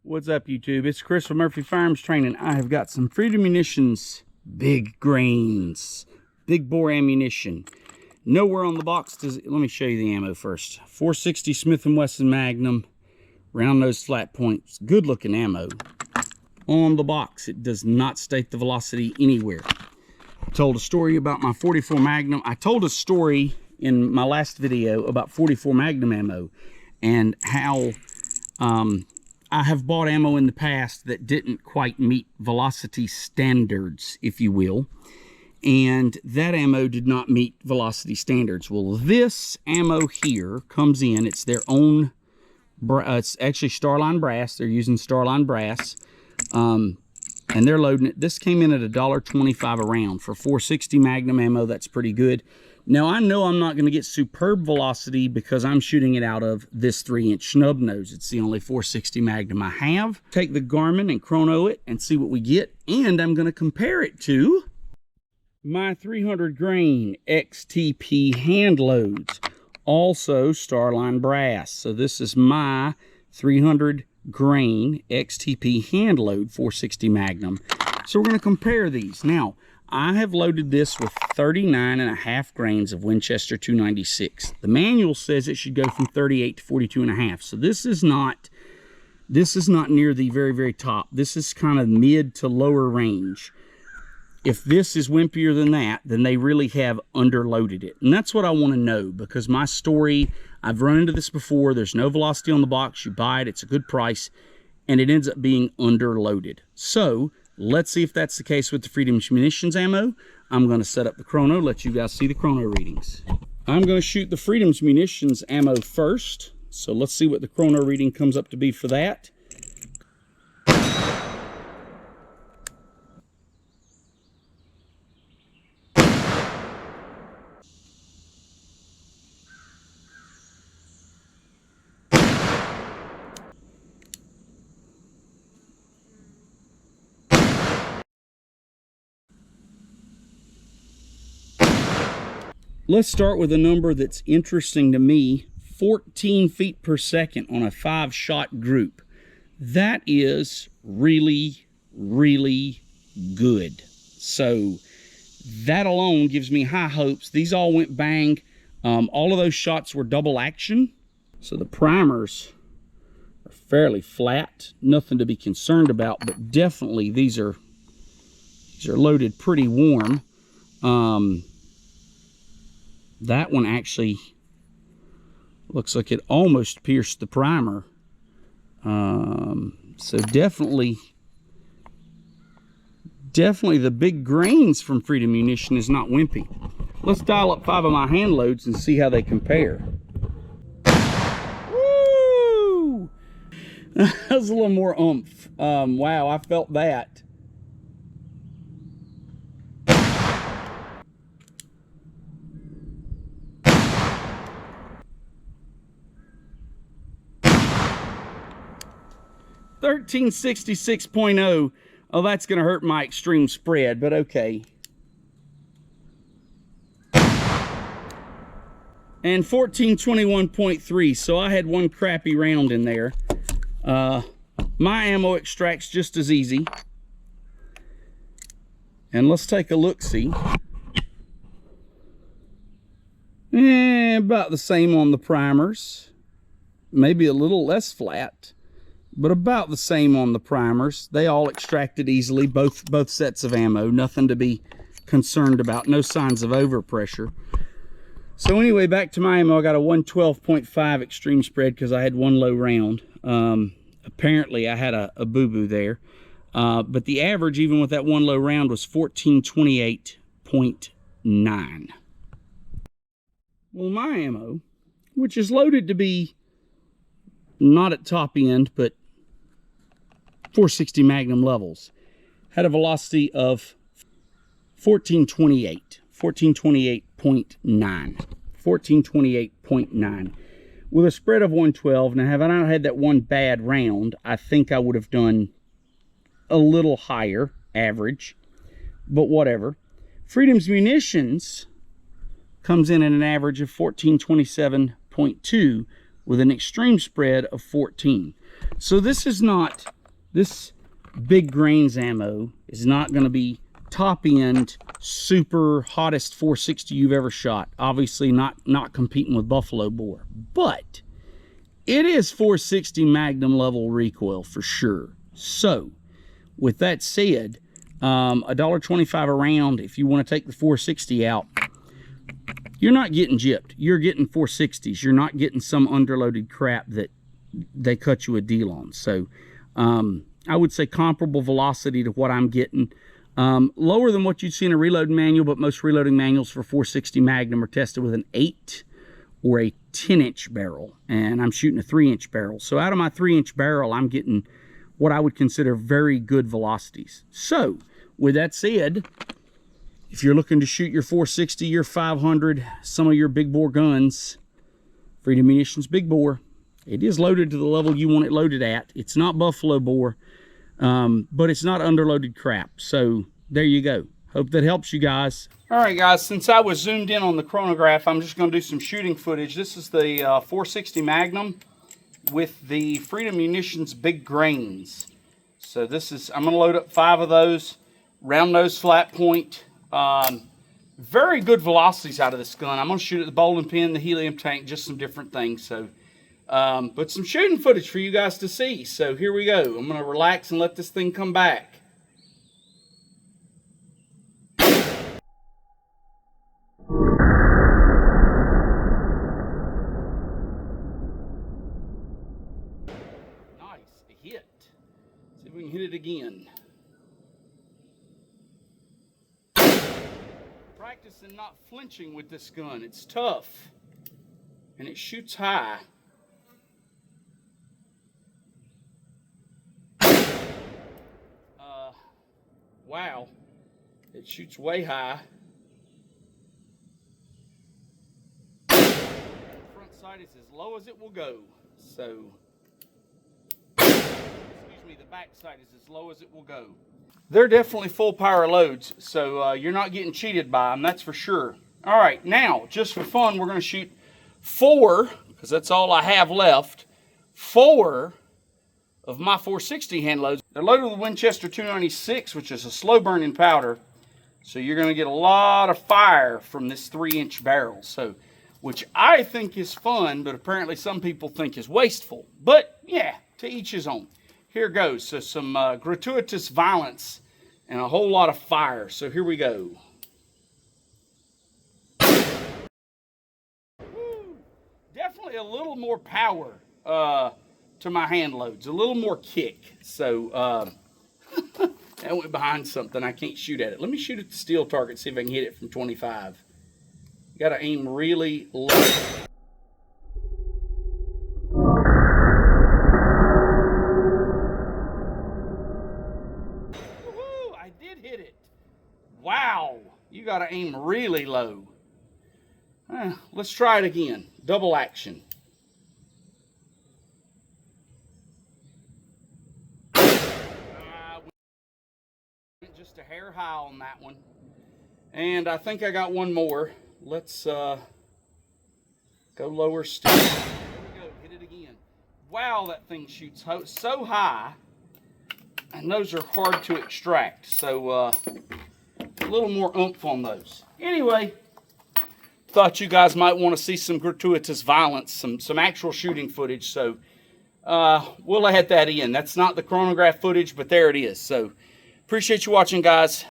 What's up, YouTube? It's Chris from Murphy Firearms Training. I have got some Freedom Munitions big grains, big bore ammunition. Nowhere on the box does it, let me show you the ammo first. 460 Smith & Wesson Magnum, round nose flat points, good looking ammo. On the box, it does not state the velocity anywhere. I told a story about my 44 Magnum. I told a story in my last video about 44 Magnum ammo and how I have bought ammo in the past that didn't quite meet velocity standards, if you will. And that ammo did not meet velocity standards. Well, this ammo here comes in, it's their own, it's actually Starline brass. They're using Starline brass. And they're loading it. This came in at $1.25 a round. For 460 Magnum ammo, that's pretty good. Now, I know I'm not going to get superb velocity because I'm shooting it out of this 3-inch snub nose. It's the only 460 Magnum I have. Take the Garmin and chrono it and see what we get. And I'm going to compare it to my 300 grain XTP hand loads. Also Starline brass. So this is my 300 grain XTP hand load 460 Magnum. So we're going to compare these. Now, I have loaded this with 39.5 grains of Winchester 296. The manual says it should go from 38 to 42.5. So this is not near the very, very top. This is kind of mid to lower range. If this is wimpier than that, then they really have underloaded it. And that's what I want to know, because my story, I've run into this before. There's no velocity on the box. You buy it, it's a good price, and it ends up being underloaded. So let's see if that's the case with the Freedom Munitions ammo. I'm going to set up the chrono, let you guys see the chrono readings. I'm going to shoot the Freedom's Munitions ammo first. So let's see what the chrono reading comes up to be for that. Let's start with a number that's interesting to me. 14 feet per second on a 5-shot group. That is really, really good. So that alone gives me high hopes. These all went bang. All of those shots were double action. So the primers are fairly flat. Nothing to be concerned about, but definitely these are loaded pretty warm. That one actually looks like it almost pierced the primer. So definitely the big grains from Freedom Munition is not wimpy. Let's dial up 5 of my hand loads and see how they compare. Woo! That was a little more oomph. Wow, I felt that. .366.0. Oh, that's going to hurt my extreme spread, but okay. And 1421.3, so I had one crappy round in there. My ammo extracts just as easy. And let's take a look-see. About the same on the primers. Maybe a little less flat, but about the same on the primers. They all extracted easily, both sets of ammo. Nothing to be concerned about. No signs of overpressure. So anyway, back to my ammo. I got a 112.5 extreme spread because I had one low round. Apparently I had a boo-boo there. But the average, even with that one low round, was 1428.9. Well, my ammo, which is loaded to be not at top end, but 460 Magnum levels, had a velocity of 1428.9 with a spread of 112. Now, had I not had that one bad round, I think I would have done a little higher average, but whatever. Freedom's Munitions comes in at an average of 1427.2 with an extreme spread of 14. So this is not this big grains ammo is not going to be top end, super hottest 460 you've ever shot. Obviously not competing with buffalo bore, but it is 460 magnum level recoil for sure. So with that said, $1.25 a round, if you want to take the 460 out, you're not getting gypped. You're getting 460s. You're not getting some underloaded crap that they cut you a deal on. So I would say comparable velocity to what I'm getting. Lower than what you'd see in a reloading manual, but most reloading manuals for 460 Magnum are tested with an 8 or a 10-inch barrel, and I'm shooting a 3-inch barrel. So out of my 3-inch barrel, I'm getting what I would consider very good velocities. So with that said, if you're looking to shoot your 460, your 500, some of your big bore guns, Freedom Munitions big bore, it is loaded to the level you want it loaded at. It's not buffalo bore, but it's not underloaded crap. So there you go. Hope that helps you guys. All right, guys, since I was zoomed in on the chronograph, I'm just going to do some shooting footage. This is the 460 Magnum with the Freedom Munitions big grains. So this is, I'm going to load up 5 of those, round nose flat point. Very good velocities out of this gun. I'm going to shoot at the bowling pin, the helium tank, just some different things. So, but some shooting footage for you guys to see. So here we go. I'm going to relax and let this thing come back. Nice, a hit. See if we can hit it again. Practicing not flinching with this gun. It's tough and it shoots high. Wow, it shoots way high. Front sight is as low as it will go. So, excuse me, the back sight is as low as it will go. They're definitely full power loads, so you're not getting cheated by them, that's for sure. All right, now, just for fun, we're going to shoot 4, because that's all I have left, 4 of my 460 hand loads. They're loaded with Winchester 296, which is a slow burning powder, so you're going to get a lot of fire from this 3-inch barrel, so which I think is fun, but apparently some people think is wasteful. But yeah, to each his own. Here goes. So some gratuitous violence and a whole lot of fire. So here we go. Woo! Definitely a little more power to my hand loads. A little more kick. So that went behind something. I can't shoot at it. Let me shoot at the steel target, see if I can hit it from 25. You got to aim really low. Hit it. Wow, you got to aim really low. Let's try it again. Double action. Went just a hair high on that one. And I think I got one more. Let's go lower still. There we go. Hit it again. Wow, that thing shoots so high. And those are hard to extract, so a little more oomph on those. Anyway, thought you guys might want to see some gratuitous violence, some actual shooting footage, so we'll add that in. That's not the chronograph footage, but there it is. So appreciate you watching, guys.